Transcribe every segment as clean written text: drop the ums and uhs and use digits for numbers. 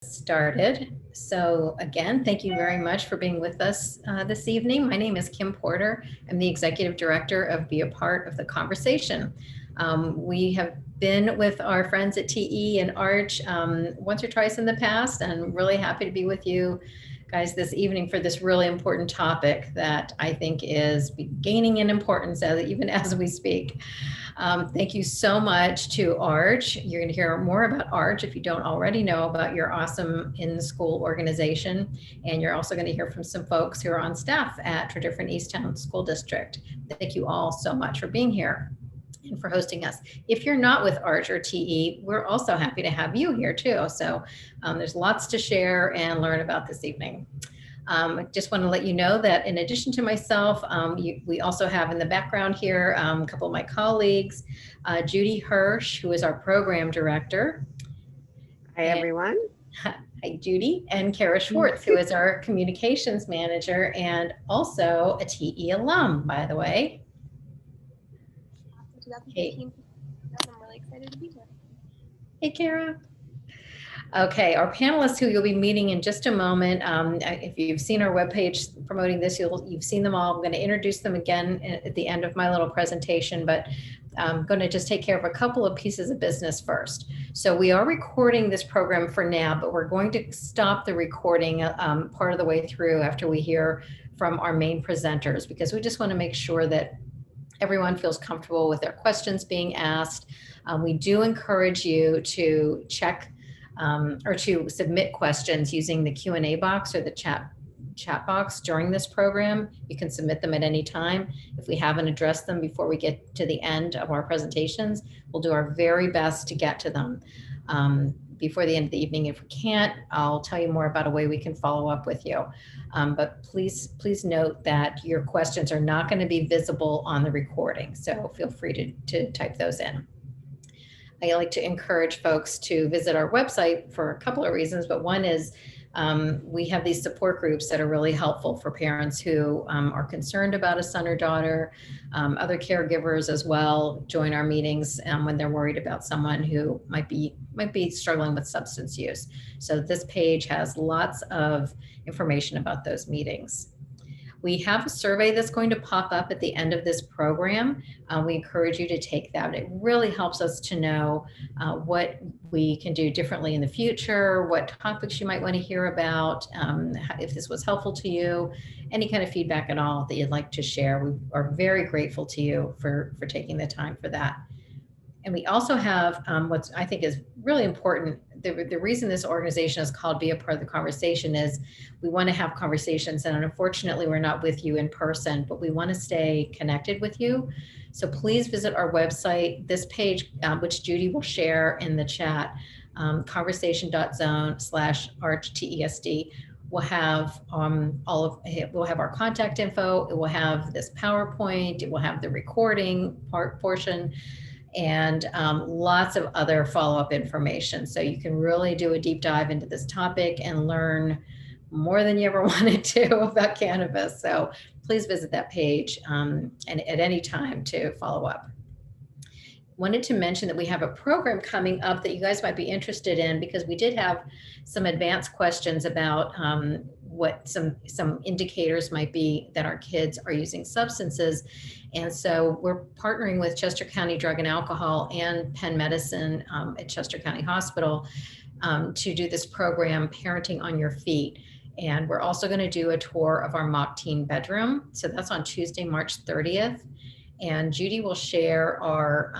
Started. So again, thank you very much for being with us this evening. My name is Kim Porter. I'm the Executive Director of Be a Part of the Conversation. We have been with our friends at TE and Arch once or twice in the past, and I'm really happy to be with you guys this evening for this really important topic that I think is gaining in importance even as we speak. Thank you so much to Arch. You're going to hear more about Arch if you don't already know about your awesome in-school organization. And you're also going to hear from some folks who are on staff at Tredyffrin Easttown School District. Thank you all so much for being here and for hosting us. If you're not with Arch or TE, we're also happy to have you here too. So there's lots to share and learn about this evening. I just want to let you know that in addition to myself, we also have in the background here a couple of my colleagues, Judy Hirsch, who is our program director. Hi, everyone. Hi, Judy, and Kara Schwartz, who is our communications manager and also a TE alum, by the way. Hey. I'm really excited to be here. Hey, Kara. Okay, our panelists who you'll be meeting in just a moment. If you've seen our webpage promoting this, you've seen them all. I'm going to introduce them again at the end of my little presentation, but I'm going to just take care of a couple of pieces of business first. So we are recording this program for now, but we're going to stop the recording part of the way through after we hear from our main presenters, because we just want to make sure that everyone feels comfortable with their questions being asked. We do encourage you to check or to submit questions using the Q&A box or the chat box during this program. You can submit them at any time. If we haven't addressed them before we get to the end of our presentations, we'll do our very best to get to them before the end of the evening. If we can't, I'll tell you more about a way we can follow up with you. But please note that your questions are not going to be visible on the recording, so feel free to type those in. I like to encourage folks to visit our website for a couple of reasons, but one is we have these support groups that are really helpful for parents who are concerned about a son or daughter. Other caregivers as well join our meetings when they're worried about someone who might be struggling with substance use. So this page has lots of information about those meetings. We have a survey that's going to pop up at the end of this program. We encourage you to take that. It really helps us to know what we can do differently in the future, what topics you might want to hear about, if this was helpful to you, any kind of feedback at all that you'd like to share. We are very grateful to you for taking the time for that. And we also have what I think is really important. The reason this organization is called Be a Part of the Conversation is we want to have conversations, and unfortunately we're not with you in person, but we want to stay connected with you. So please visit our website. This page, which Judy will share in the chat, conversation.zone/ArchTESD, will have we'll have our contact info. It will have this PowerPoint. It will have the recording portion, and lots of other follow-up information. So you can really do a deep dive into this topic and learn more than you ever wanted to about cannabis. So please visit that page and at any time to follow up. Wanted to mention that we have a program coming up that you guys might be interested in, because we did have some advanced questions about what some indicators might be that our kids are using substances. And so we're partnering with Chester County Drug and Alcohol and Penn Medicine at Chester County Hospital to do this program, Parenting on Your Feet. And we're also going to do a tour of our mock teen bedroom. So that's on Tuesday, March 30th. And Judy will share our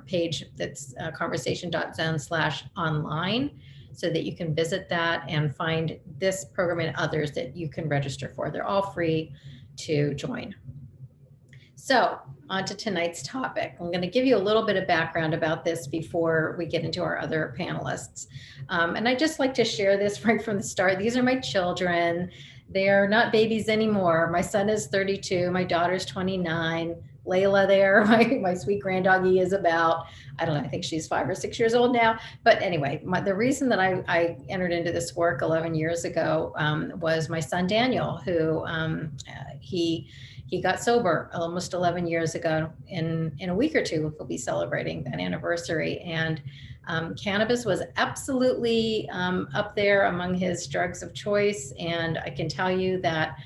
page that's conversation.zone/online, so that you can visit that and find this program and others that you can register for. They're all free to join. So on to tonight's topic. I'm going to give you a little bit of background about this before we get into our other panelists. And I just like to share this right from the start. These are my children. They are not babies anymore. My son is 32, my daughter's 29. Layla there, my sweet granddoggy, is about, I don't know, I think she's 5 or 6 years old now. But anyway, the reason that I entered into this work 11 years ago was my son Daniel, who he got sober almost 11 years ago. In a week or two, we'll be celebrating that anniversary. And cannabis was absolutely up there among his drugs of choice. And I can tell you that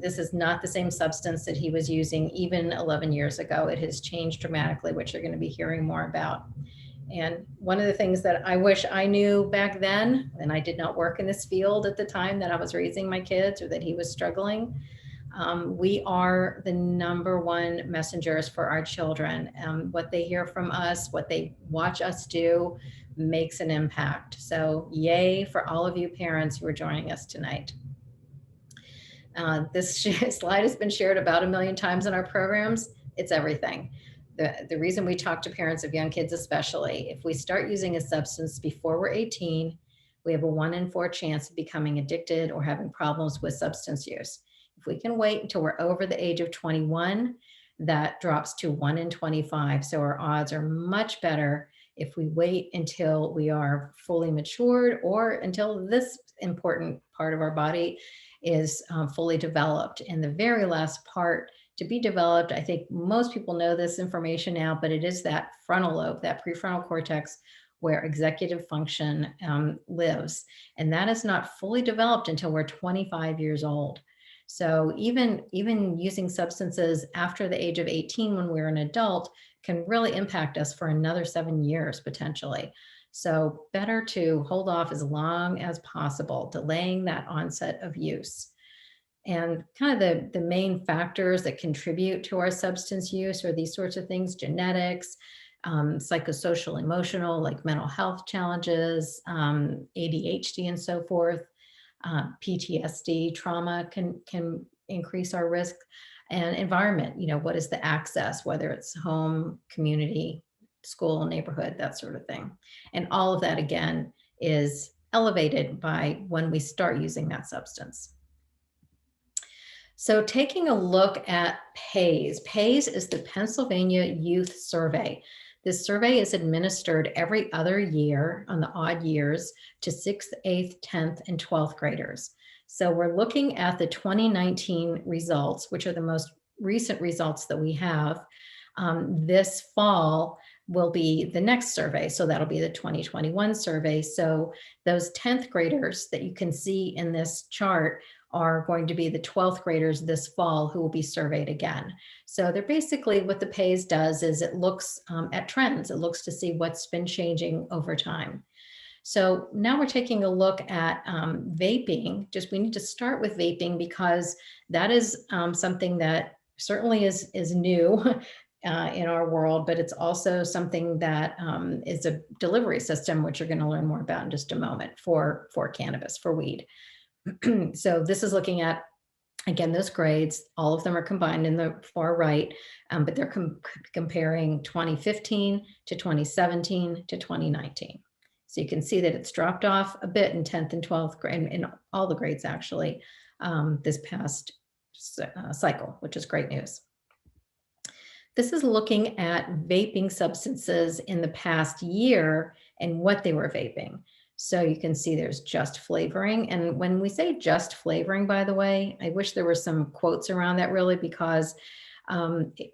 this is not the same substance that he was using even 11 years ago. It has changed dramatically, which you're going to be hearing more about. And one of the things that I wish I knew back then, and I did not work in this field at the time that I was raising my kids or that he was struggling, we are the #1 messengers for our children. What they hear from us, what they watch us do, makes an impact. So yay for all of you parents who are joining us tonight. This slide has been shared about 1 million times in our programs. It's everything. The reason we talk to parents of young kids especially, if we start using a substance before we're 18, we have a 1 in 4 chance of becoming addicted or having problems with substance use. If we can wait until we're over the age of 21, that drops to 1 in 25. So our odds are much better if we wait until we are fully matured or until this important part of our body is fully developed. And the very last part to be developed, I think most people know this information now, but it is that frontal lobe, that prefrontal cortex, where executive function lives. And that is not fully developed until we're 25 years old. So even using substances after the age of 18 when we're an adult can really impact us for another 7 years potentially. So better to hold off as long as possible, delaying that onset of use. And kind of the main factors that contribute to our substance use are these sorts of things: genetics, psychosocial, emotional, like mental health challenges, ADHD and so forth. PTSD, trauma can increase our risk, and environment, what is the access, whether it's home, community, school, neighborhood, that sort of thing. And all of that, again, is elevated by when we start using that substance. So taking a look at PAYS. PAYS is the Pennsylvania Youth Survey. This survey is administered every other year on the odd years to 6th, 8th, 10th, and 12th graders. So we're looking at the 2019 results, which are the most recent results that we have. This fall will be the next survey. So that'll be the 2021 survey. So those 10th graders that you can see in this chart are going to be the 12th graders this fall who will be surveyed again. So they're basically, what the PAYS does is it looks at trends. It looks to see what's been changing over time. So now we're taking a look at vaping. We need to start with vaping because that is something that certainly is new in our world, but it's also something that is a delivery system, which you're going to learn more about in just a moment for cannabis, for weed. So this is looking at, again, those grades. All of them are combined in the far right, but they're comparing 2015 to 2017 to 2019. So you can see that it's dropped off a bit in 10th and 12th grade, in all the grades actually, this past cycle, which is great news. This is looking at vaping substances in the past year and what they were vaping. So you can see there's just flavoring. And when we say just flavoring, by the way, I wish there were some quotes around that really, because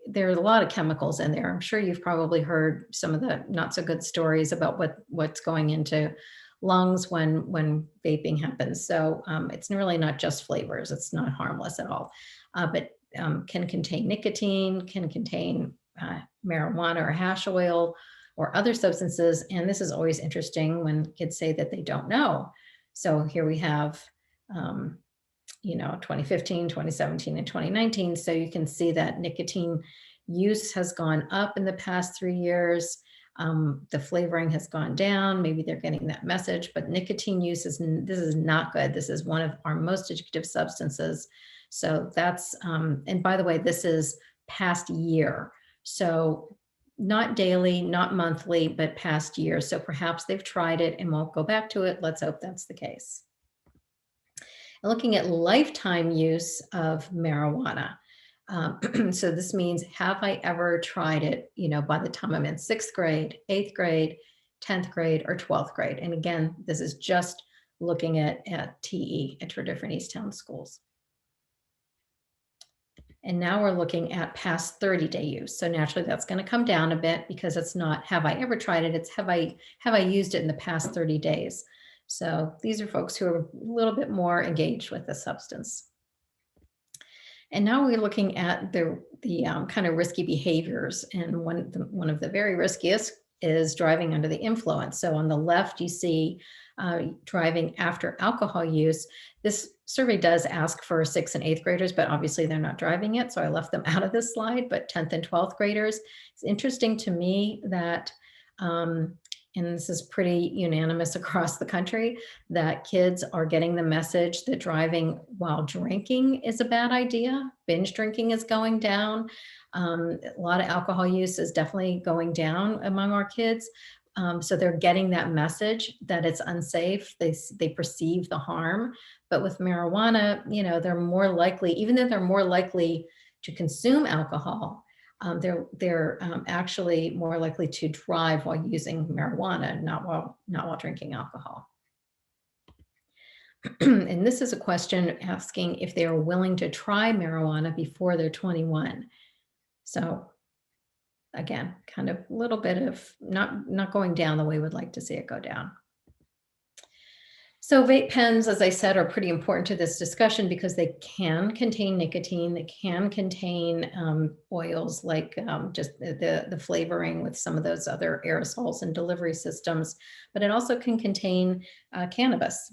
there's a lot of chemicals in there. I'm sure you've probably heard some of the not so good stories about what's going into lungs when vaping happens. So it's really not just flavors. It's not harmless at all, but can contain nicotine, can contain marijuana or hash oil, or other substances. And this is always interesting when kids say that they don't know. So here we have, 2015, 2017, and 2019. So you can see that nicotine use has gone up in the past 3 years. The flavoring has gone down. Maybe they're getting that message, but nicotine use this is not good. This is one of our most addictive substances. So that's, and by the way, this is past year. So not daily, not monthly, but past year. So perhaps they've tried it and won't go back to it. Let's hope that's the case. And looking at lifetime use of marijuana. So this means, have I ever tried it, by the time I'm in 6th grade, 8th grade, 10th grade, or 12th grade? And again, this is just looking at TE, at Tredyffrin Easttown schools. And now we're looking at past 30-day use. So naturally that's going to come down a bit because it's not, have I ever tried it? It's have I used it in the past 30 days? So these are folks who are a little bit more engaged with the substance. And now we're looking at the kind of risky behaviors. And one of the very riskiest is driving under the influence. So on the left, you see driving after alcohol use. This survey does ask for 6th and 8th graders, but obviously they're not driving it. So I left them out of this slide, but 10th and 12th graders. It's interesting to me that, and this is pretty unanimous across the country, that kids are getting the message that driving while drinking is a bad idea. Binge drinking is going down. A lot of alcohol use is definitely going down among our kids. So they're getting that message that it's unsafe. They perceive the harm. But with marijuana, they're more likely, even though they're more likely to consume alcohol, they're actually more likely to drive while using marijuana, not while drinking alcohol. And this is a question asking if they are willing to try marijuana before they're 21. So again, kind of a little bit of not going down the way we'd like to see it go down. So vape pens, as I said, are pretty important to this discussion because they can contain nicotine. They can contain oils like just the flavoring with some of those other aerosols and delivery systems, but it also can contain cannabis.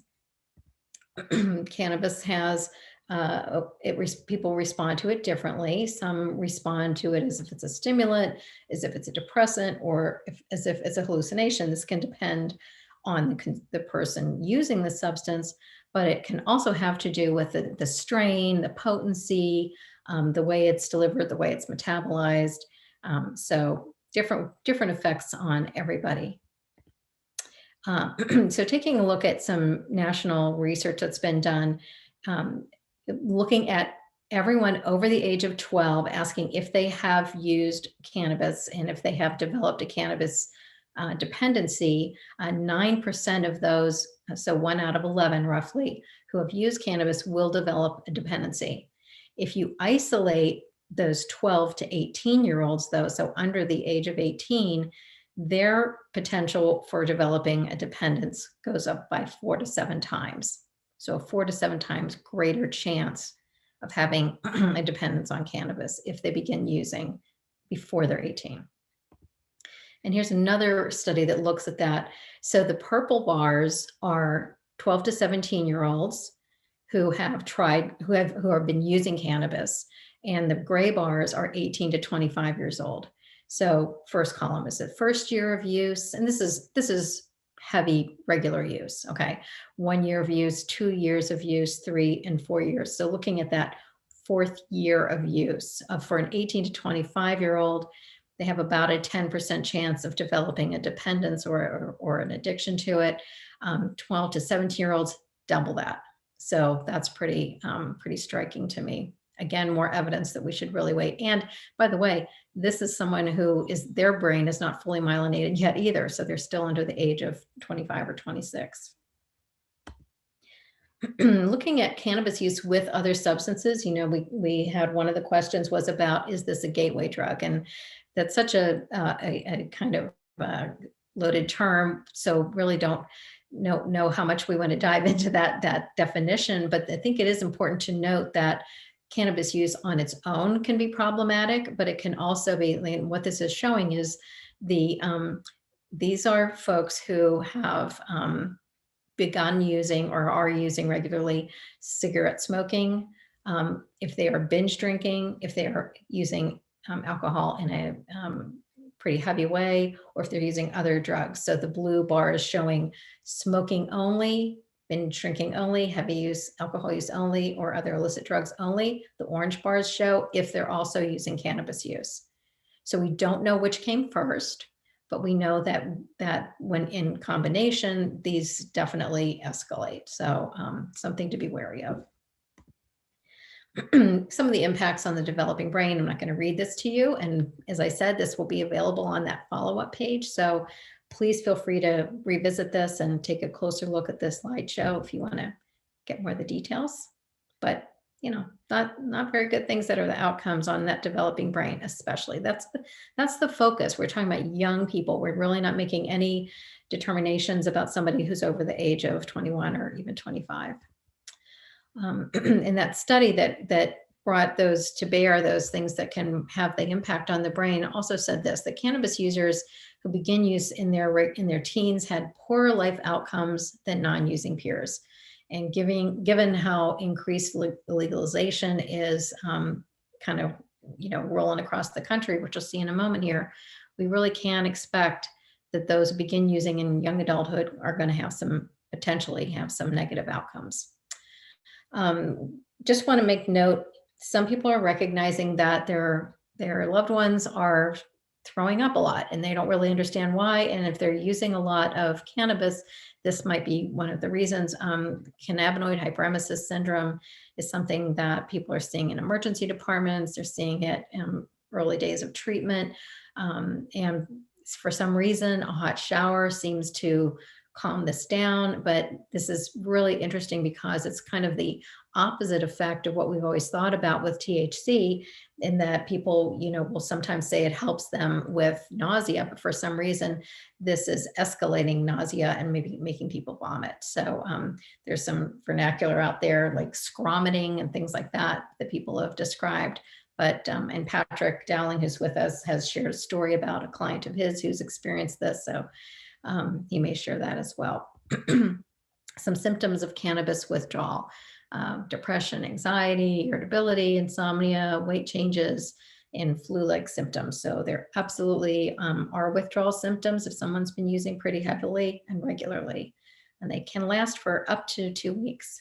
Cannabis has, people respond to it differently. Some respond to it as if it's a stimulant, as if it's a depressant, or as if it's a hallucination. This can depend on the person using the substance, but it can also have to do with the strain, the potency, the way it's delivered, the way it's metabolized. So different effects on everybody. So taking a look at some national research that's been done, looking at everyone over the age of 12, asking if they have used cannabis and if they have developed a cannabis dependency, 9% of those, so 1 out of 11 roughly, who have used cannabis will develop a dependency. If you isolate those 12 to 18-year-olds though, so under the age of 18, their potential for developing a dependence goes up by 4 to 7 times. So a 4 to 7 times greater chance of having a dependence on cannabis if they begin using before they're 18. And here's another study that looks at that. So the purple bars are 12 to 17-year-olds who have tried, who have been using cannabis, and the gray bars are 18 to 25 years old. So first column is the first year of use, and this is heavy regular use. Okay, 1 year of use, 2 years of use, 3 and 4 years. So looking at that 4th year of use for an 18 to 25-year-old, they have about a 10% chance of developing a dependence or an addiction to it. 12 to 17-year-olds, double that. So that's pretty striking to me. Again, more evidence that we should really wait. And by the way, this is someone who their brain is not fully myelinated yet either. So they're still under the age of 25 or 26. Looking at cannabis use with other substances, we had one of the questions was about, is this a gateway drug? And that's such a kind of loaded term. So really don't know how much we want to dive into that definition. But I think it is important to note that cannabis use on its own can be problematic, but it can also be, what this is showing is these are folks who have begun using or are using regularly cigarette smoking, if they are binge drinking, if they are using alcohol in a pretty heavy way, or if they're using other drugs. So the blue bar is showing smoking only, binge drinking only, heavy use, alcohol use only, or other illicit drugs only. The orange bars show if they're also using cannabis use. So we don't know which came first, but we know that when in combination, these definitely escalate. So something to be wary of. some of the impacts on the developing brain. I'm not going to read this to you. And as I said, this will be available on that follow-up page. So please feel free to revisit this and take a closer look at this slideshow if you want to get more of the details. But not very good things that are the outcomes on that developing brain, especially. That's the focus. We're talking about young people. We're really not making any determinations about somebody who's over the age of 21 or even 25. In that study that brought those to bear, those things that can have the impact on the brain, also said this: that cannabis users who begin use in their teens had poorer life outcomes than non-using peers. And given how increased legalization is kind of rolling across the country, which you'll see in a moment here, we really can expect that those who begin using in young adulthood are going to potentially have some negative outcomes. Just want to make note, some people are recognizing that their loved ones are throwing up a lot and they don't really understand why. And if they're using a lot of cannabis, this might be one of the reasons. Cannabinoid hyperemesis syndrome is something that people are seeing in emergency departments. They're seeing it in early days of treatment. And for some reason, a hot shower seems to calm this down, but this is really interesting because it's kind of the opposite effect of what we've always thought about with THC, in that people, will sometimes say it helps them with nausea, but for some reason, this is escalating nausea and maybe making people vomit. So there's some vernacular out there like scromiting and things like that people have described. But, and Patrick Dowling, who's with us, has shared a story about a client of his who's experienced this. So he may share that as well. Some symptoms of cannabis withdrawal: depression, anxiety, irritability, insomnia, weight changes, and flu-like symptoms. So there absolutely are withdrawal symptoms if someone's been using pretty heavily and regularly, and they can last for up to 2 weeks.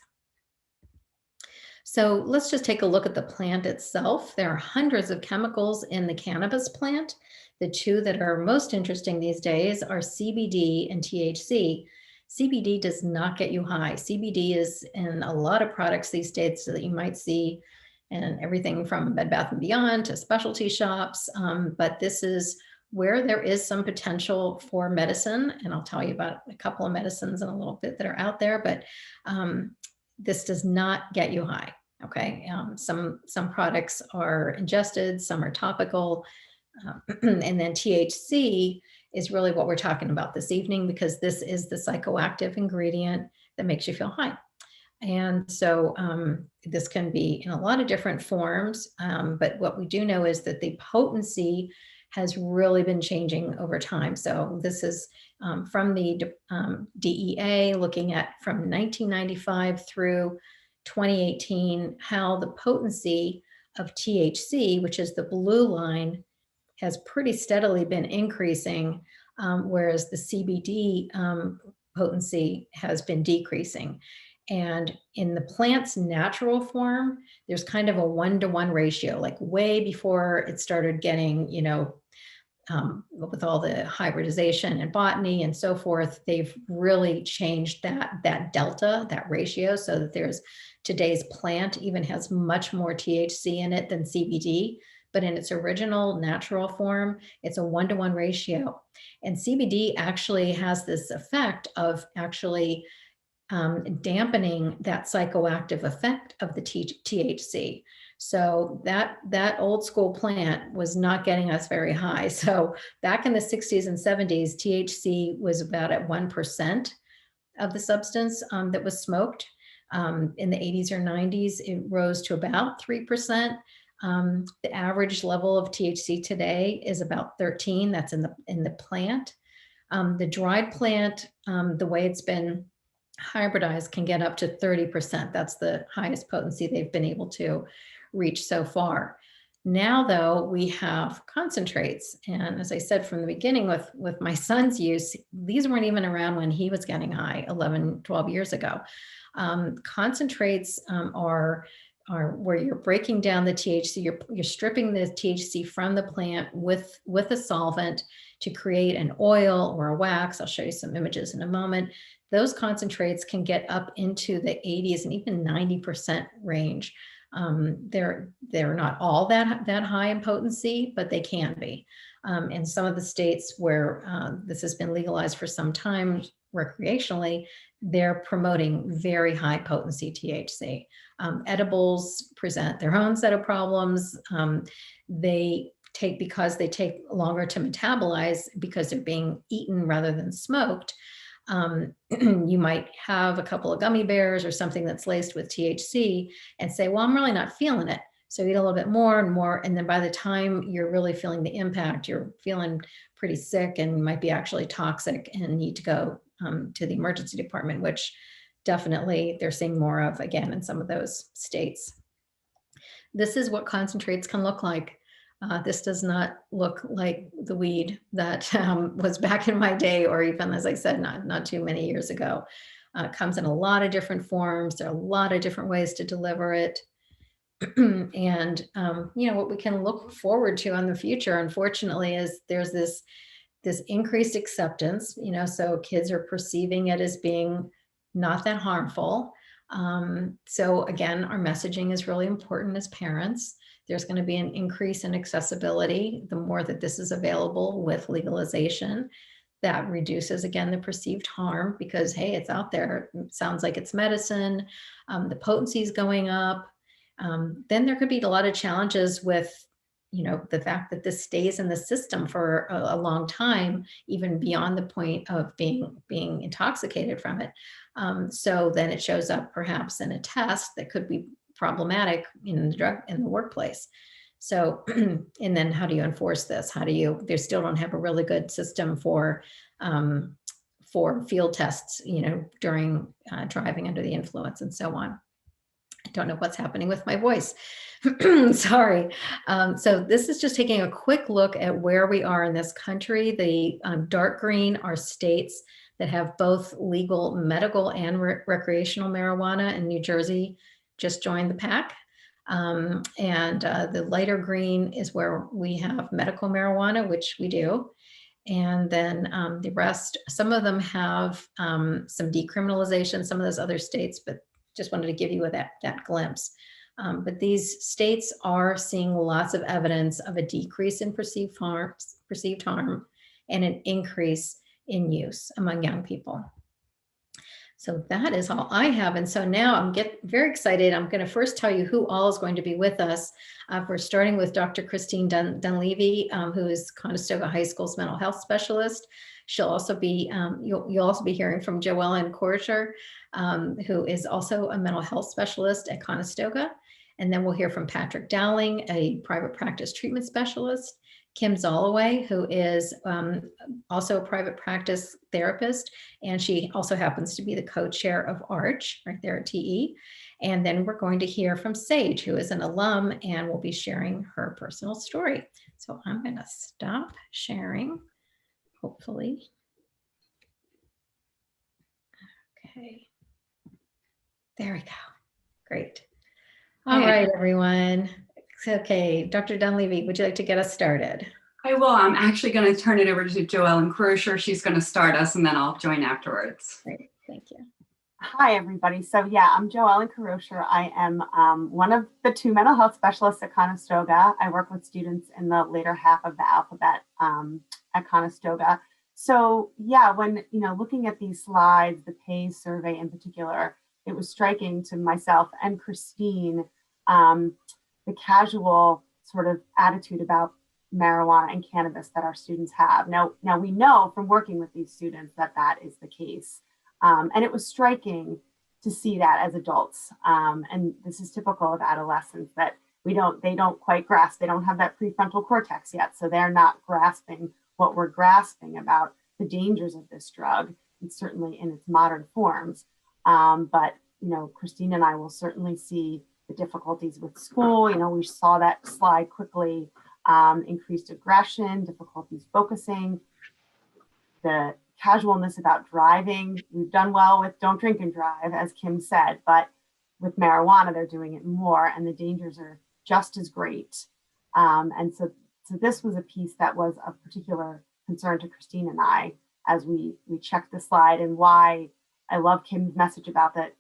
So let's just take a look at the plant itself. There are hundreds of chemicals in the cannabis plant. The two that are most interesting these days are CBD and THC. CBD does not get you high. CBD is in a lot of products these days that you might see in everything from Bed Bath & Beyond to specialty shops. But this is where there is some potential for medicine. And I'll tell you about a couple of medicines in a little bit that are out there, but this does not get you high. Okay. Some products are ingested, some are topical. And then THC is really what we're talking about this evening, because this is the psychoactive ingredient that makes you feel high. And so this can be in a lot of different forms, but what we do know is that the potency has really been changing over time. So this is from the DEA, looking at from 1995 through 2018, how the potency of THC, which is the blue line, has pretty steadily been increasing, whereas the CBD potency has been decreasing. And in the plant's natural form, there's kind of a 1-to-1 ratio, like way before it started getting, with all the hybridization and botany and so forth, they've really changed that delta, that ratio, so that today's plant even has much more THC in it than CBD. But in its original natural form, it's a 1-to-1 ratio. And CBD actually has this effect of actually dampening that psychoactive effect of the THC. So that old school plant was not getting us very high. So back in the 60s and 70s, THC was about at 1% of the substance that was smoked. In the 80s or 90s, it rose to about 3%. The average level of THC today is about 13. That's in the plant. The dried plant, the way it's been hybridized, can get up to 30%. That's the highest potency they've been able to reach so far. Now, though, we have concentrates. And as I said from the beginning with my son's use, these weren't even around when he was getting high 11, 12 years ago. Concentrates are where you're breaking down the THC, you're stripping the THC from the plant with a solvent to create an oil or a wax. I'll show you some images in a moment. Those concentrates can get up into the 80s and even 90% range. They're not all that high in potency, but they can be. In some of the states where this has been legalized for some time recreationally, they're promoting very high potency THC. Edibles present their own set of problems. Because they take longer to metabolize because they're being eaten rather than smoked. You might have a couple of gummy bears or something that's laced with THC and say, well, I'm really not feeling it. So eat a little bit more and more. And then by the time you're really feeling the impact, you're feeling pretty sick and might be actually toxic and need to go to the emergency department, which definitely they're seeing more of again in some of those states. This is what concentrates can look like. This does not look like the weed that was back in my day, or even, as I said, not too many years ago. It comes in a lot of different forms. There are a lot of different ways to deliver it. And, what we can look forward to in the future, unfortunately, is there's this increased acceptance, so kids are perceiving it as being not that harmful. So again, our messaging is really important as parents. There's going to be an increase in accessibility the more that this is available with legalization. That reduces, again, the perceived harm because, hey, it's out there. It sounds like it's medicine. The potency is going up. Then there could be a lot of challenges with, the fact that this stays in the system for a long time, even beyond the point of being intoxicated from it. So then it shows up perhaps in a test that could be problematic in the workplace. So, and then how do you enforce this? They still don't have a really good system for field tests, during driving under the influence and so on. I don't know what's happening with my voice. Sorry. So this is just taking a quick look at where we are in this country. The dark green are states that have both legal medical and recreational marijuana, and New Jersey just joined the pack. And the lighter green is where we have medical marijuana, which we do. And then the rest, some of them have some decriminalization, some of those other states, but just wanted to give you that glimpse. But these states are seeing lots of evidence of a decrease in perceived harm and an increase in use among young people. So that is all I have. And so now I'm very excited. I'm going to first tell you who all is going to be with us. We're starting with Dr. Christine Dunleavy, who is Conestoga High School's mental health specialist. She'll also be, you'll also be hearing from Joellen Korcher, who is also a mental health specialist at Conestoga. And then we'll hear from Patrick Dowling, a private practice treatment specialist, Kim Zolloway, who is also a private practice therapist, and she also happens to be the co-chair of ARCH right there at TE. And then we're going to hear from Sage, who is an alum and will be sharing her personal story. So I'm going to stop sharing, hopefully. Okay, there we go. Great. All right, everyone. Okay, Dr. Dunleavy, would you like to get us started? I will. I'm actually going to turn it over to Joellen Korcher. She's going to start us and then I'll join afterwards. Great, thank you. Hi, everybody. So yeah, I'm Joellen Korcher. I am one of the 2 mental health specialists at Conestoga. I work with students in the later half of the alphabet at Conestoga. So yeah, when looking at these slides, the PACE survey in particular, it was striking to myself and Christine, the casual sort of attitude about marijuana and cannabis that our students have. Now we know from working with these students that is the case. And it was striking to see that as adults. And this is typical of adolescents that they don't quite grasp. They don't have that prefrontal cortex yet. So they're not grasping what we're grasping about the dangers of this drug, and certainly in its modern forms. But Christine and I will certainly see the difficulties with school. We saw that slide quickly. Increased aggression, difficulties focusing, the casualness about driving. We've done well with don't drink and drive, as Kim said, but with marijuana, they're doing it more and the dangers are just as great. And so this was a piece that was of particular concern to Christine and I as we checked the slide, and why I love Kim's message about that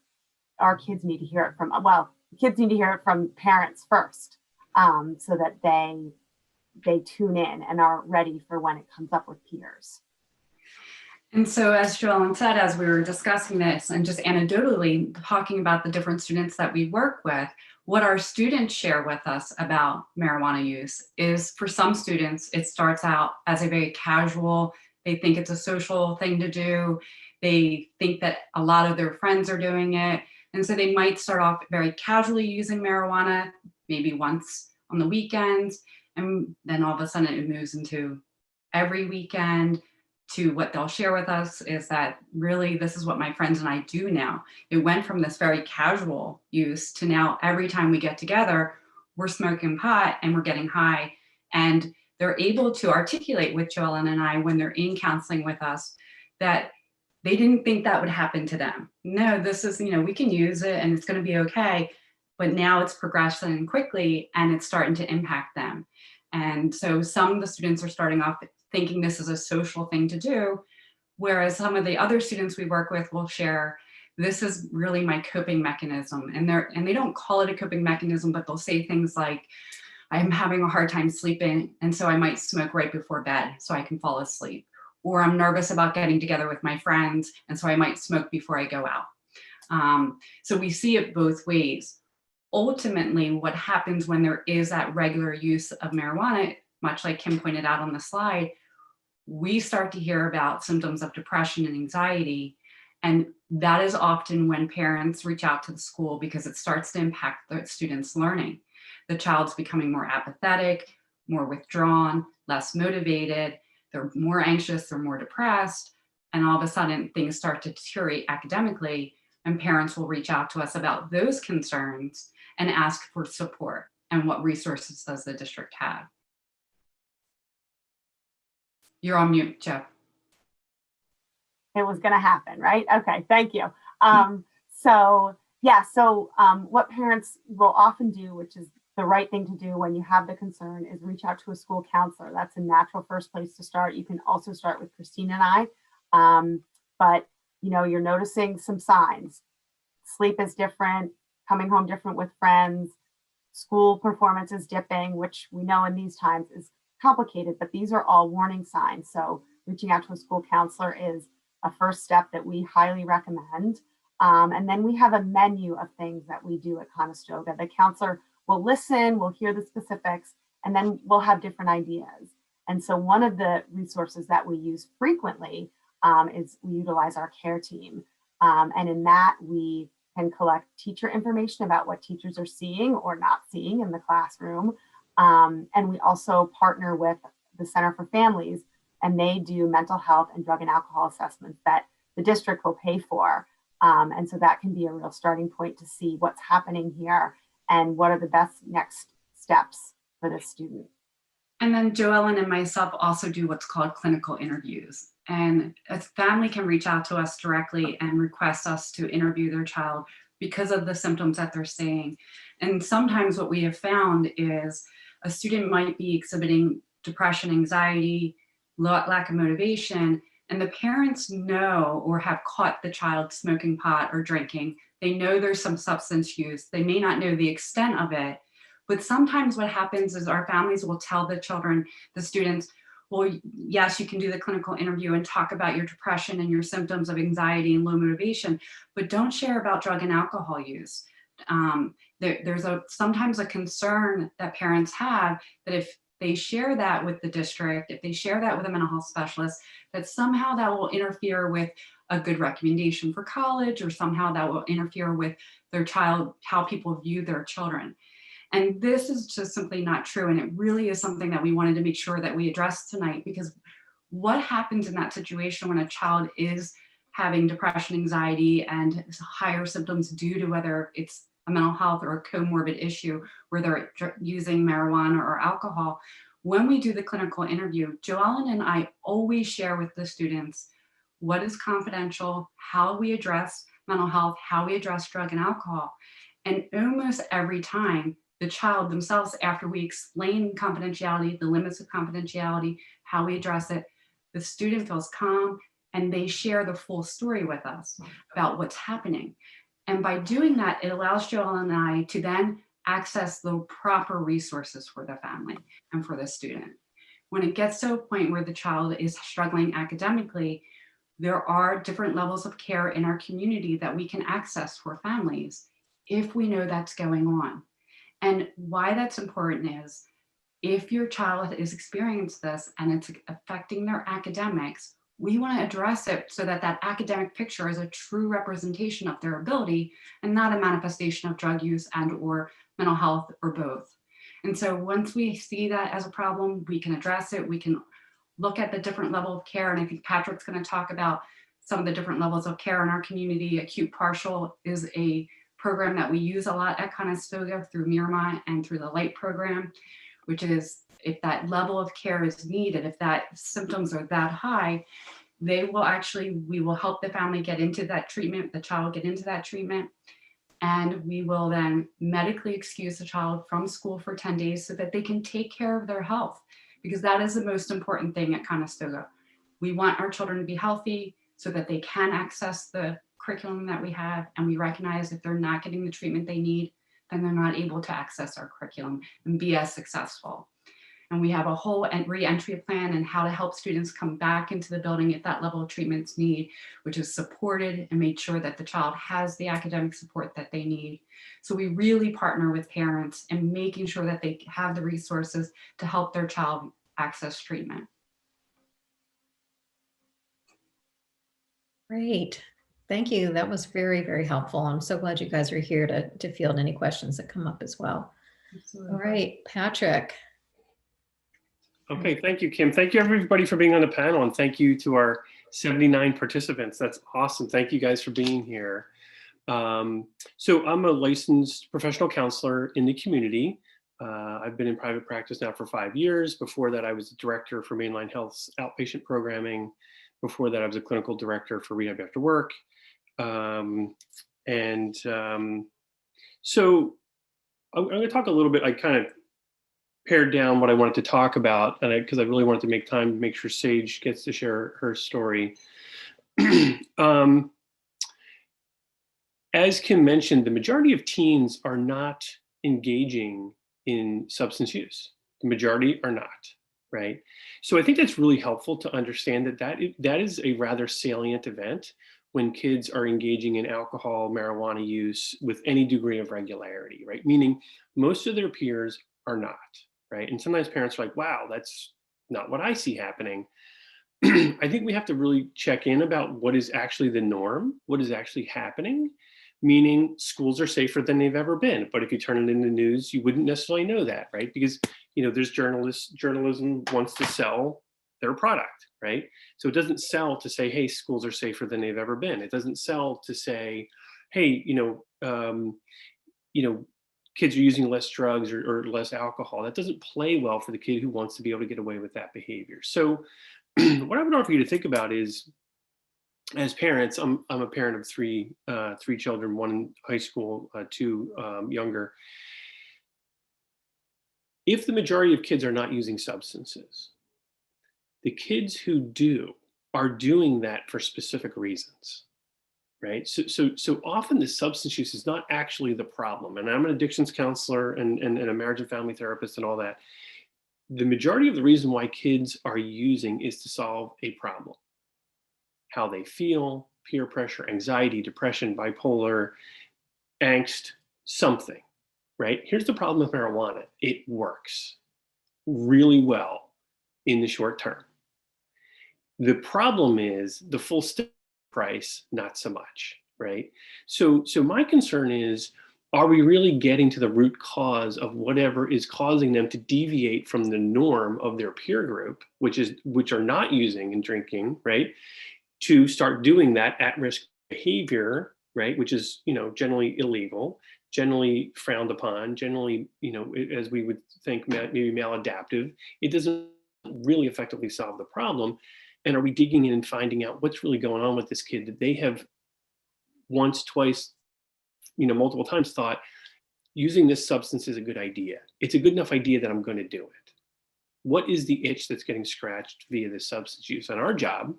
our kids need to hear it from, well, kids need to hear it from parents first, so that they tune in and are ready for when it comes up with peers. And so as Joellen said, as we were discussing this and just anecdotally talking about the different students that we work with, what our students share with us about marijuana use is, for some students, it starts out as a very casual, they think it's a social thing to do. They think that a lot of their friends are doing it. And so they might start off very casually using marijuana, maybe once on the weekends. And then all of a sudden it moves into every weekend. To what they'll share with us is that really this is what my friends and I do now. It went from this very casual use to now every time we get together, we're smoking pot and we're getting high. And they're able to articulate with Joellen and I when they're in counseling with us that they didn't think that would happen to them. No, this is, we can use it and it's going to be okay. But now it's progressing quickly and it's starting to impact them. And so some of the students are starting off thinking this is a social thing to do, whereas some of the other students we work with will share, this is really my coping mechanism. And they don't call it a coping mechanism, but they'll say things like, I'm having a hard time sleeping, and so I might smoke right before bed so I can fall asleep. Or I'm nervous about getting together with my friends, and so I might smoke before I go out. So we see it both ways. Ultimately, what happens when there is that regular use of marijuana, much like Kim pointed out on the slide, we start to hear about symptoms of depression and anxiety. And that is often when parents reach out to the school because it starts to impact the student's learning. The child's becoming more apathetic, more withdrawn, less motivated, they're more anxious, they're more depressed, and all of a sudden things start to deteriorate academically, and parents will reach out to us about those concerns and ask for support. And what resources does the district have? You're on mute, Jeff. It was going to happen, right? Okay, thank you. What parents will often do, which is the right thing to do when you have the concern, is reach out to a school counselor. That's a natural first place to start. You can also start with Christine and I. But you're noticing some signs. Sleep is different, coming home different with friends, school performance is dipping, which we know in these times is complicated, but these are all warning signs. So reaching out to a school counselor is a first step that we highly recommend. And then we have a menu of things that we do at Conestoga. The counselor will listen, we'll hear the specifics, and then we'll have different ideas. And so one of the resources that we use frequently is we utilize our care team. And in that, we can collect teacher information about what teachers are seeing or not seeing in the classroom. And we also partner with the Center for Families, and they do mental health and drug and alcohol assessments that the district will pay for. And so that can be a real starting point to see what's happening here and what are the best next steps for this student. And then Joellen and myself also do what's called clinical interviews. And a family can reach out to us directly and request us to interview their child because of the symptoms that they're saying. And sometimes what we have found is a student might be exhibiting depression, anxiety, lack of motivation, and the parents know or have caught the child smoking pot or drinking. They know there's some substance use. They may not know the extent of it, but sometimes what happens is our families will tell the children, the students, well, yes, you can do the clinical interview and talk about your depression and your symptoms of anxiety and low motivation, but don't share about drug and alcohol use. There's sometimes a concern that parents have that if they share that with the district, if they share that with a mental health specialist, that somehow that will interfere with a good recommendation for college, or somehow that will interfere with their child, how people view their children. And this is just simply not true. And it really is something that we wanted to make sure that we address tonight, because what happens in that situation when a child is having depression, anxiety, and higher symptoms due to whether it's a mental health or a comorbid issue where they're using marijuana or alcohol. When we do the clinical interview, Joellen and I always share with the students what is confidential, how we address mental health, how we address drug and alcohol. And almost every time, the child themselves, after we explain confidentiality, the limits of confidentiality, how we address it, the student feels calm and they share the full story with us about what's happening. And by doing that, it allows Joel and I to then access the proper resources for the family and for the student. When it gets to a point where the child is struggling academically, there are different levels of care in our community that we can access for families if we know that's going on. And why that's important is if your child is experiencing this and it's affecting their academics, we want to address it so that that academic picture is a true representation of their ability and not a manifestation of drug use and or mental health or both. And so once we see that as a problem, we can address it. We can look at the different level of care. And I think Patrick's going to talk about some of the different levels of care in our community. Acute partial is a program that we use a lot at Conestoga through Miramont and through the LIGHT program, which is if that level of care is needed, if that symptoms are that high, we will help the family get into that treatment, the child get into that treatment. And we will then medically excuse the child from school for 10 days so that they can take care of their health, because that is the most important thing at Conestoga. We want our children to be healthy so that they can access the curriculum that we have. And we recognize if they're not getting the treatment they need, then they're not able to access our curriculum and be as successful. And we have a whole re-entry plan and how to help students come back into the building if that level of treatment's need, which is supported and made sure that the child has the academic support that they need. So we really partner with parents in making sure that they have the resources to help their child access treatment. Great. Thank you. That was very, very helpful. I'm so glad you guys are here to field any questions that come up as well. Absolutely. All right, Patrick. Okay, thank you, Kim. Thank you, everybody, for being on the panel, and thank you to our 79 participants. That's awesome. Thank you guys for being here. So I'm a licensed professional counselor in the community. I've been in private practice now for 5 years. Before that, I was the director for Mainline Health's outpatient programming. Before that, I was a clinical director for Rehab After Work. So I'm going to talk a little bit. I kind of pared down what I wanted to talk about, and because I really wanted to make time to make sure Sage gets to share her story. As Kim mentioned, the majority of teens are not engaging in substance use. The majority are not, right? So I think that's really helpful to understand that is a rather salient event when kids are engaging in alcohol, marijuana use with any degree of regularity, right? Meaning most of their peers are not, right? And sometimes parents are like, wow, that's not what I see happening. I think we have to really check in about what is actually the norm, what is actually happening, meaning schools are safer than they've ever been. But if you turn it in the news, you wouldn't necessarily know that, right? Because, there's journalism wants to sell their product, right? So it doesn't sell to say, hey, schools are safer than they've ever been. It doesn't sell to say, hey, kids are using less drugs or less alcohol. That doesn't play well for the kid who wants to be able to get away with that behavior. So what I would offer you to think about is, as parents, I'm a parent of three children, one in high school, two younger. If the majority of kids are not using substances, the kids who do are doing that for specific reasons. Right. So often the substance use is not actually the problem. And I'm an addictions counselor and a marriage and family therapist and all that. The majority of the reason why kids are using is to solve a problem. How they feel, peer pressure, anxiety, depression, bipolar, angst, something. Right. Here's the problem with marijuana. It works really well in the short term. The problem is the full price, not so much, right? So my concern is, are we really getting to the root cause of whatever is causing them to deviate from the norm of their peer group, which are not using and drinking, right? To start doing that at-risk behavior, right? Which is, generally illegal, generally frowned upon, generally, as we would think, maybe maladaptive. It doesn't really effectively solve the problem. And are we digging in and finding out what's really going on with this kid that they have once, twice, multiple times thought using this substance is a good idea. It's a good enough idea that I'm going to do it. What is the itch that's getting scratched via this substance use? And our job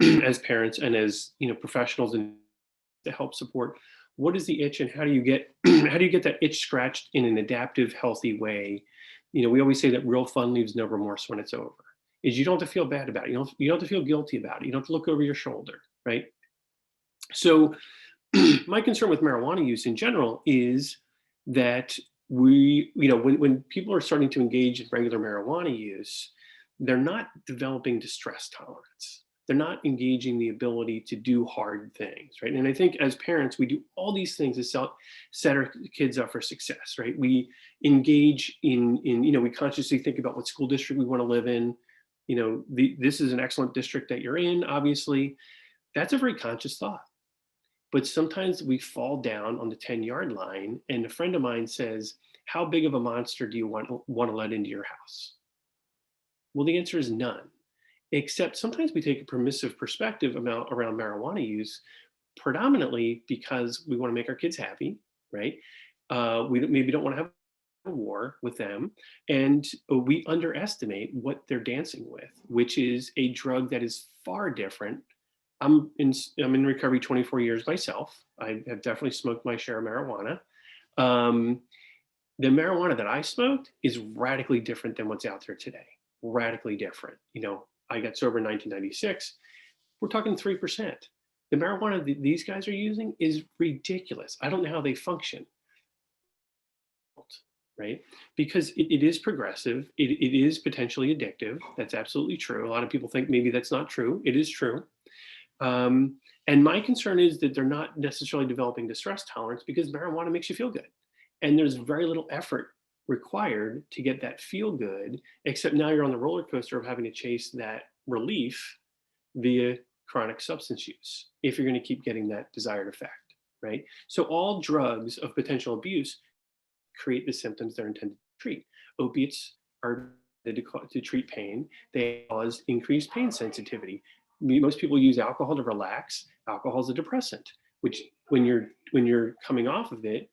as parents and as professionals and to help support what is the itch and how do you get how do you get that itch scratched in an adaptive, healthy way? We always say that real fun leaves no remorse when it's over. Is you don't have to feel bad about it. You don't have to feel guilty about it. You don't have to look over your shoulder, right? So my concern with marijuana use in general is that when people are starting to engage in regular marijuana use, they're not developing distress tolerance. They're not engaging the ability to do hard things, right? And I think as parents, we do all these things to set our kids up for success, right? We engage in we consciously think about what school district we want to live in. This is an excellent district that you're in, obviously. That's a very conscious thought. But sometimes we fall down on the 10-yard line and a friend of mine says, how big of a monster do you want to let into your house? Well, the answer is none. Except sometimes we take a permissive perspective around marijuana use, predominantly because we want to make our kids happy, right? We maybe don't want to have a war with them, and we underestimate what they're dancing with, which is a drug that is far different. I'm in recovery 24 years myself. I have definitely smoked my share of marijuana. The marijuana that I smoked is radically different than what's out there today. Radically different. I got sober in 1996. We're talking 3%. The marijuana that these guys are using is ridiculous. I don't know how they function, right? Because it is progressive. It is potentially addictive. That's absolutely true. A lot of people think maybe that's not true. It is true. And my concern is that they're not necessarily developing distress tolerance because marijuana makes you feel good. And there's very little effort required to get that feel good, except now you're on the roller coaster of having to chase that relief via chronic substance use if you're going to keep getting that desired effect, right? So all drugs of potential abuse create the symptoms they're intended to treat. Opiates are to treat pain. They cause increased pain sensitivity. Most people use alcohol to relax. Alcohol is a depressant, which when you're coming off of it,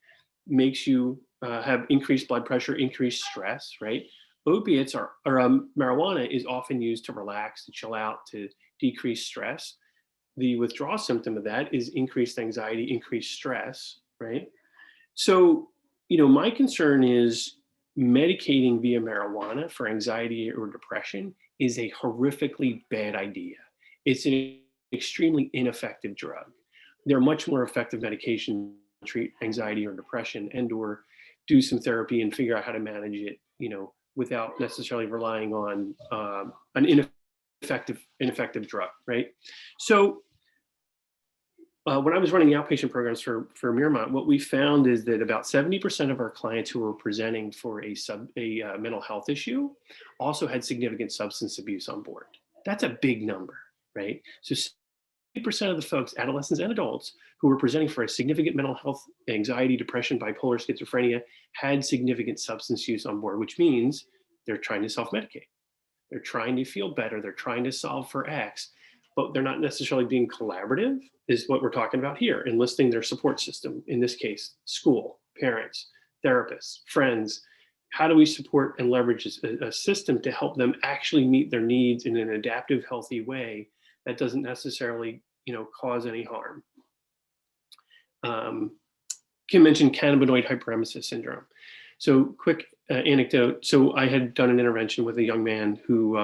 makes you have increased blood pressure, increased stress, right? Opiates marijuana is often used to relax, to chill out, to decrease stress. The withdrawal symptom of that is increased anxiety, increased stress, right? So, my concern is medicating via marijuana for anxiety or depression is a horrifically bad idea. It's an extremely ineffective drug. There are much more effective medications to treat anxiety or depression and or do some therapy and figure out how to manage it, without necessarily relying on an ineffective drug, right? So when I was running outpatient programs for Miramont, what we found is that about 70% of our clients who were presenting for a mental health issue also had significant substance abuse on board. That's a big number, right? So 70% of the folks, adolescents and adults, who were presenting for a significant mental health, anxiety, depression, bipolar, schizophrenia, had significant substance use on board, which means they're trying to self-medicate. They're trying to feel better. They're trying to solve for X, but they're not necessarily being collaborative, is what we're talking about here, enlisting their support system, in this case, school, parents, therapists, friends. How do we support and leverage a system to help them actually meet their needs in an adaptive, healthy way that doesn't necessarily, cause any harm? Kim mentioned cannabinoid hyperemesis syndrome. So quick anecdote. So I had done an intervention with a young man who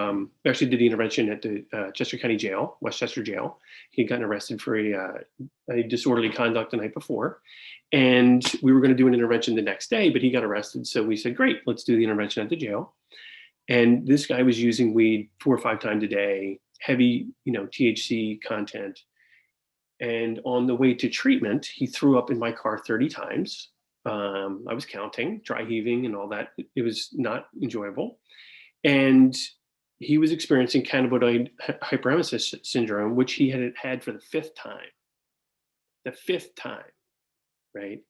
actually did the intervention at the Chester County Jail, Westchester Jail. He had gotten arrested for a disorderly conduct the night before. And we were going to do an intervention the next day, but he got arrested. So we said, great, let's do the intervention at the jail. And this guy was using weed 4 or 5 times a day, heavy, THC content. And on the way to treatment, he threw up in my car 30 times. I was counting, dry heaving and all that. It was not enjoyable. And he was experiencing cannabinoid hyperemesis syndrome, which he had had for the 5th time. The 5th time, right?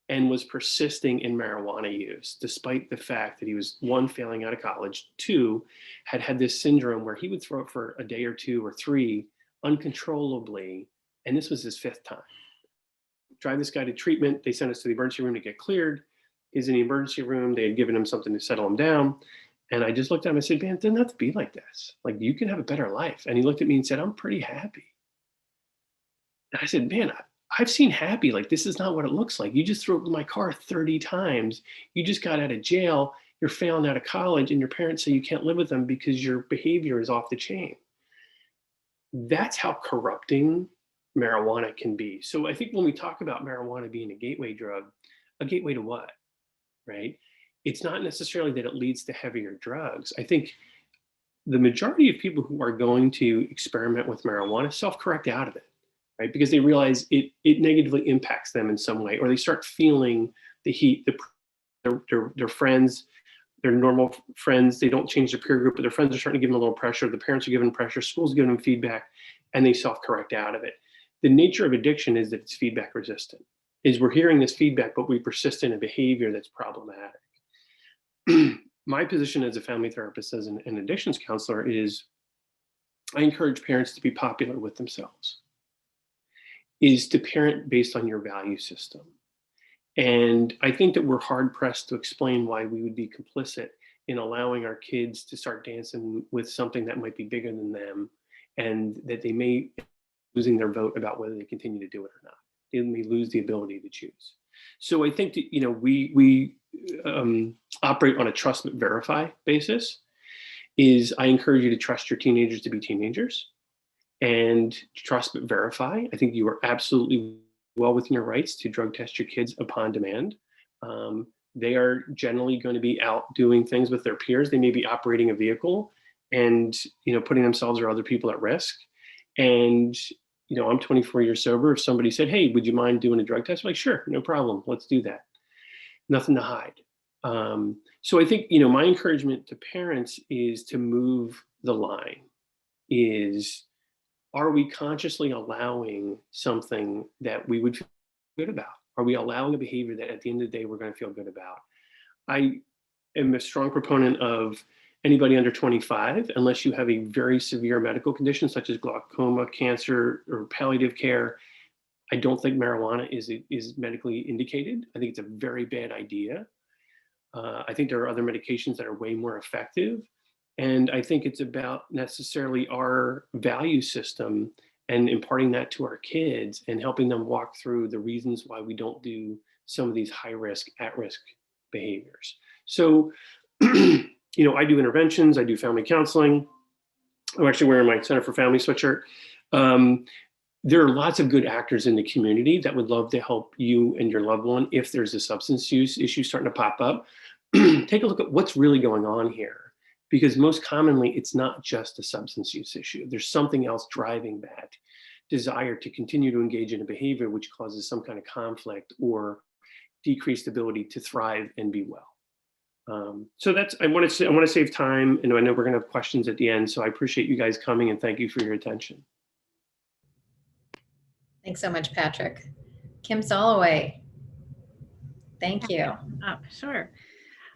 And was persisting in marijuana use, despite the fact that he was, 1, failing out of college, 2, had this syndrome where he would throw up for a day or 2 or 3 uncontrollably. And this was his 5th time. Drive this guy to treatment. They sent us to the emergency room to get cleared. He's in the emergency room. They had given him something to settle him down. And I just looked at him and said, man, it doesn't have to be like this. Like, you can have a better life. And he looked at me and said, I'm pretty happy. And I said, man, I've seen happy, like, this is not what it looks like. You just threw my car 30 times. You just got out of jail. You're failing out of college, and your parents say you can't live with them because your behavior is off the chain. That's how corrupting marijuana can be. So I think when we talk about marijuana being a gateway drug, a gateway to what, right? It's not necessarily that it leads to heavier drugs. I think the majority of people who are going to experiment with marijuana self-correct out of it, right? Because they realize it negatively impacts them in some way, or they start feeling the heat, their friends, their normal friends, they don't change their peer group, but their friends are starting to give them a little pressure. The parents are giving pressure, school's giving them feedback, and they self-correct out of it. The nature of addiction is that it's feedback resistant. Is we're hearing this feedback, but we persist in a behavior that's problematic. My position as a family therapist, as an addictions counselor, is I encourage parents to be popular with themselves, is to parent based on your value system. And I think that we're hard pressed to explain why we would be complicit in allowing our kids to start dancing with something that might be bigger than them, and that they may be losing their vote about whether they continue to do it or not. They may lose the ability to choose. So I think that, you know, we operate on a trust but verify basis. Is I encourage you to trust your teenagers to be teenagers, and trust but verify. I think you are absolutely well within your rights to drug test your kids upon demand. They are generally going to be out doing things with their peers. They may be operating a vehicle and, you know, putting themselves or other people at risk. And, you know, I'm 24 years sober. If somebody said, hey, would you mind doing a drug test? I'm like, sure, no problem. Let's do that. Nothing to hide. So I think, you know, my encouragement to parents is to move the line. Is, are we consciously allowing something that we would feel good about? Are we allowing a behavior that at the end of the day we're going to feel good about? I am a strong proponent of anybody under 25, unless you have a very severe medical condition such as glaucoma, cancer, or palliative care. I don't think marijuana is medically indicated. I think it's a very bad idea. I think there are other medications that are way more effective. And I think it's about necessarily our value system and imparting that to our kids and helping them walk through the reasons why we don't do some of these high risk, at risk behaviors. So, you know, I do interventions, I do family counseling. I'm actually wearing my Center for Family sweatshirt. There are lots of good actors in the community that would love to help you and your loved one if there's a substance use issue starting to pop up. Take a look at what's really going on here, because most commonly it's not just a substance use issue. There's something else driving that desire to continue to engage in a behavior which causes some kind of conflict or decreased ability to thrive and be well. So that's, I want to save time, and I know we're going to have questions at the end. So I appreciate you guys coming, and thank you for your attention. Thanks so much, Patrick. Kim Soloway, thank you. Sure.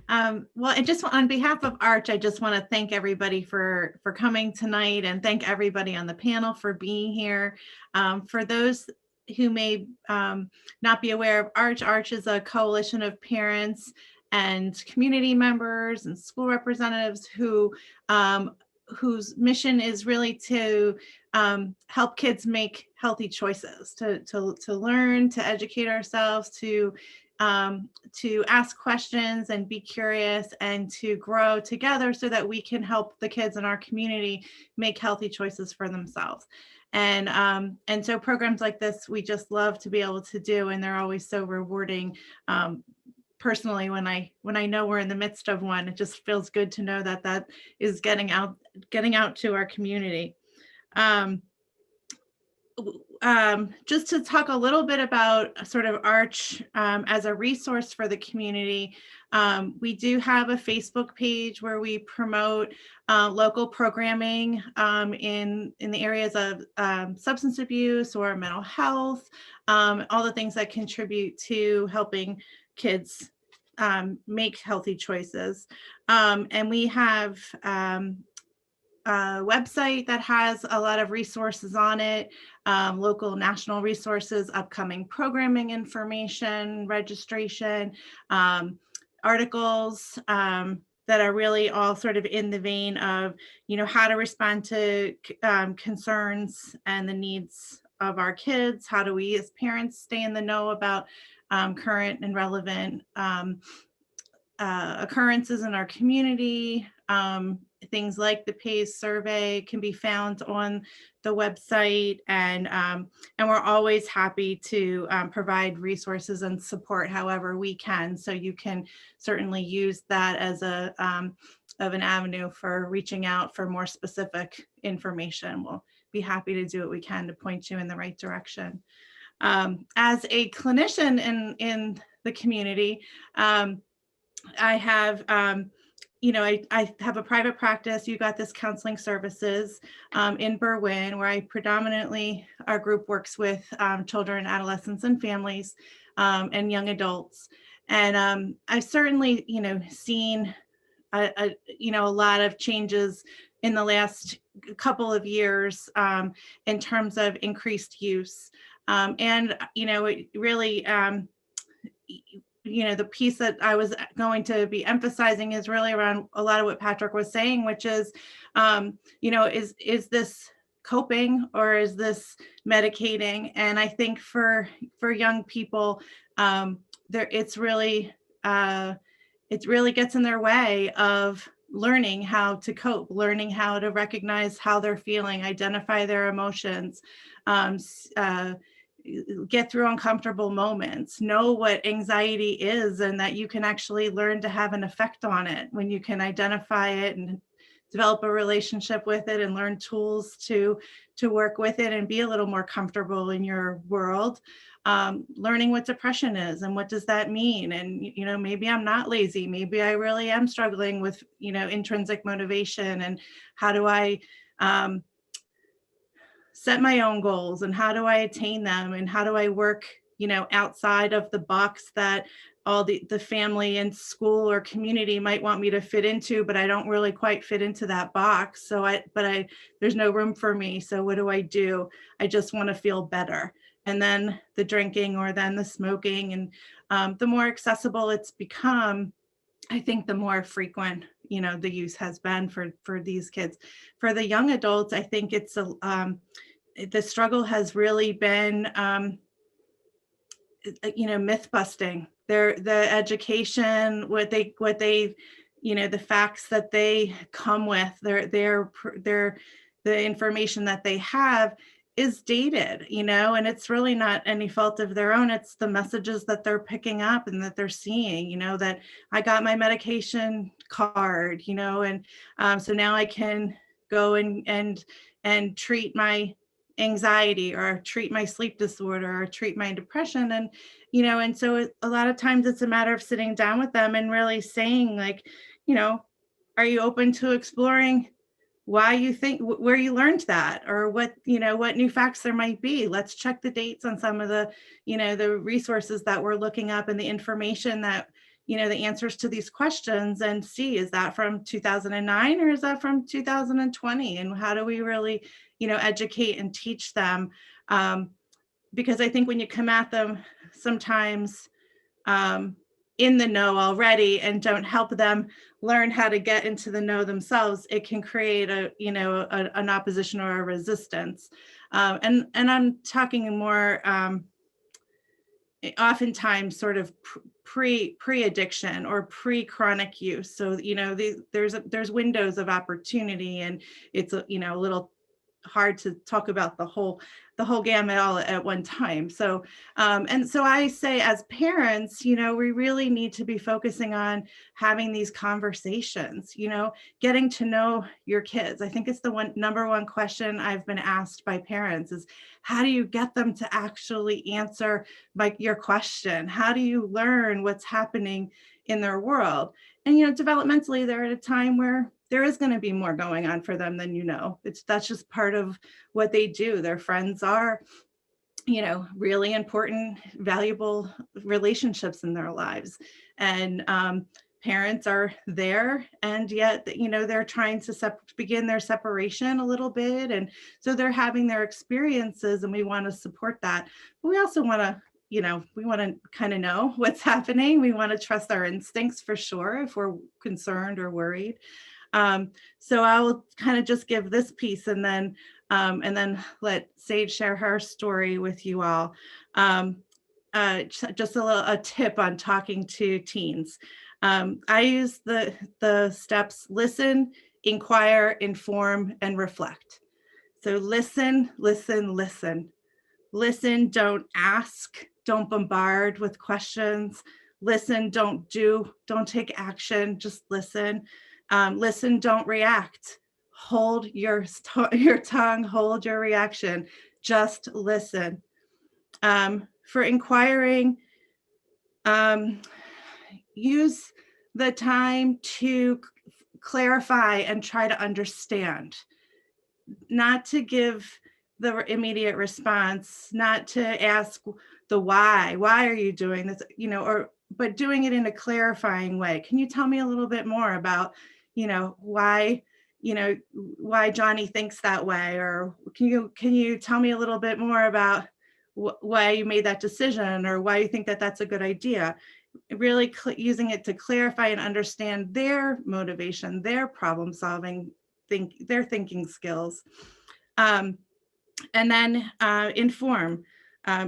Well, I just on behalf of Arch, I just want to thank everybody for coming tonight, and thank everybody on the panel for being here. For those who may not be aware of Arch, Arch is a coalition of parents and community members and school representatives whose mission is really to help kids make healthy choices, to learn, to educate ourselves, to ask questions and be curious, and to grow together so that we can help the kids in our community make healthy choices for themselves. And so programs like this, we just love to be able to do, and they're always so rewarding. Personally, when I know we're in the midst of one, it just feels good to know that that is getting out to our community. Just to talk a little bit about sort of Arch as a resource for the community, we do have a Facebook page where we promote local programming in the areas of substance abuse or mental health, all the things that contribute to helping kids make healthy choices. And we have a website that has a lot of resources on it, local, national resources, upcoming programming information, registration, articles that are really all sort of in the vein of, you know, how to respond to concerns and the needs of our kids? How do we as parents stay in the know about current and relevant occurrences in our community? Things like the PACE survey can be found on the website, and we're always happy to provide resources and support however we can. So you can certainly use that as a of an avenue for reaching out for more specific information. We'll be happy to do what we can to point you in the right direction. As a clinician in the community, I have I have a private practice. You Got This Counseling Services in Berwyn, where I predominantly, our group works with children, adolescents, and families, and young adults. And I've certainly, seen a lot of changes in the last couple of years in terms of increased use. It really, the piece that I was going to be emphasizing is really around a lot of what Patrick was saying, which is, is this coping or is this medicating? And I think for young people, it really gets in their way of learning how to cope, learning how to recognize how they're feeling, identify their emotions, get through uncomfortable moments, know what anxiety is, and that you can actually learn to have an effect on it when you can identify it and develop a relationship with it and learn tools to work with it and be a little more comfortable in your world. Learning what depression is and what does that mean? And, maybe I'm not lazy. Maybe I really am struggling with, intrinsic motivation, and how do I set my own goals, and how do I attain them, and how do I work, outside of the box that all the family and school or community might want me to fit into, but I don't really quite fit into that box. So there's no room for me. So what do? I just want to feel better. And then the drinking, or then the smoking, and the more accessible it's become, I think the more frequent, the use has been for these kids. For the young adults, I think it's the struggle has really been, myth busting. The education, what they, the facts that they come with, the information that they have is dated, and it's really not any fault of their own. It's the messages that they're picking up and that they're seeing, that I got my medication card, and so now I can go and treat my anxiety, or treat my sleep disorder, or treat my depression. And so a lot of times it's a matter of sitting down with them and really saying, like, are you open to exploring why you think, where you learned that, or what new facts there might be? Let's check the dates on some of the, the resources that we're looking up, and the information that, the answers to these questions, and see, is that from 2009 or is that from 2020? And how do we really, educate and teach them? Because I think when you come at them sometimes in the know already and don't help them learn how to get into the know themselves, it can create an opposition or a resistance. And I'm talking more oftentimes sort of pre-addiction or pre-chronic use. So, there's windows of opportunity, and it's a little hard to talk about the whole gamut all at one time. So, and so I say, as parents, we really need to be focusing on having these conversations, getting to know your kids. I think it's the number one question I've been asked by parents is, how do you get them to actually answer your question? How do you learn what's happening in their world? And, developmentally, they're at a time where there is going to be more going on for them than that's just part of what they do. Their friends are, really important, valuable relationships in their lives. And parents are there, and yet, they're trying to begin their separation a little bit. And so they're having their experiences, and we want to support that. But we also want to, we want to kind of know what's happening. We want to trust our instincts for sure if we're concerned or worried. So I will kind of just give this piece, and then and then let Sage share her story with you all. Just a tip on talking to teens. I use the steps: listen, inquire, inform, and reflect. So listen, listen, listen. Listen, don't ask, don't bombard with questions. Listen, don't take action, just listen. Listen, don't react. Hold your tongue, hold your reaction, just listen. For inquiring, use the time to clarify and try to understand, not to give the immediate response, not to ask the why are you doing this, but doing it in a clarifying way. Can you tell me a little bit more about, why Johnny thinks that way? Or can you tell me a little bit more about why you made that decision, or why you think that that's a good idea? Really using it to clarify and understand their motivation, their problem solving, their thinking skills. And then inform,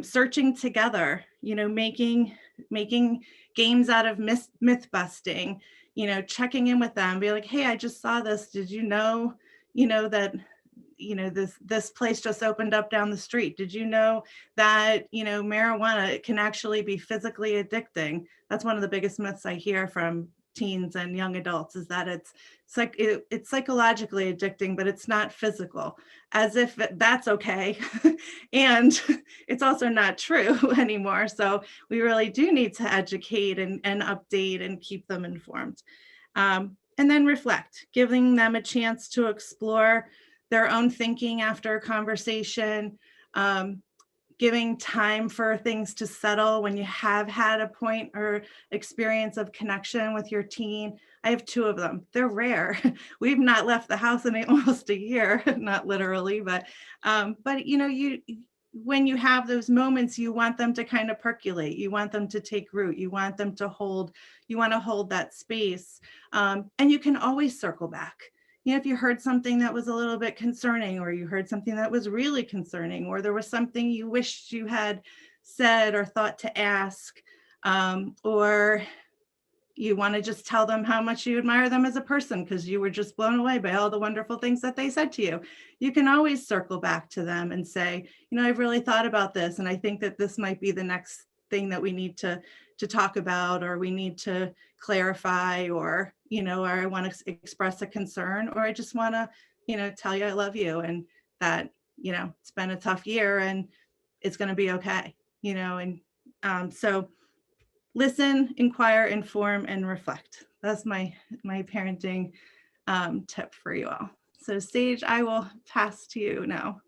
searching together, making games out of myth busting, checking in with them, be like, hey, I just saw this. Did you know that, this place just opened up down the street? Did you know that, marijuana can actually be physically addicting? That's one of the biggest myths I hear from teens and young adults, is that it's psychologically addicting, but it's not physical, as if that's okay. And it's also not true anymore. So we really do need to educate and update and keep them informed. And then reflect, giving them a chance to explore their own thinking after a conversation, giving time for things to settle when you have had a point or experience of connection with your teen. I have 2 of them. They're rare. We've not left the house in almost a year, not literally, but when you have those moments, you want them to kind of percolate. You want them to take root. You want them to hold that space. And you can always circle back. If you heard something that was a little bit concerning, or you heard something that was really concerning, or there was something you wished you had said or thought to ask, or you want to just tell them how much you admire them as a person because you were just blown away by all the wonderful things that they said to you, you can always circle back to them and say, I've really thought about this, and I think that this might be the next thing that we need to talk about, or we need to clarify, or or I want to express a concern, or I just want to tell you I love you, and that it's been a tough year and it's going to be okay. So listen, inquire, inform, and reflect. That's my parenting tip for you all. So Sage, I will pass to you now.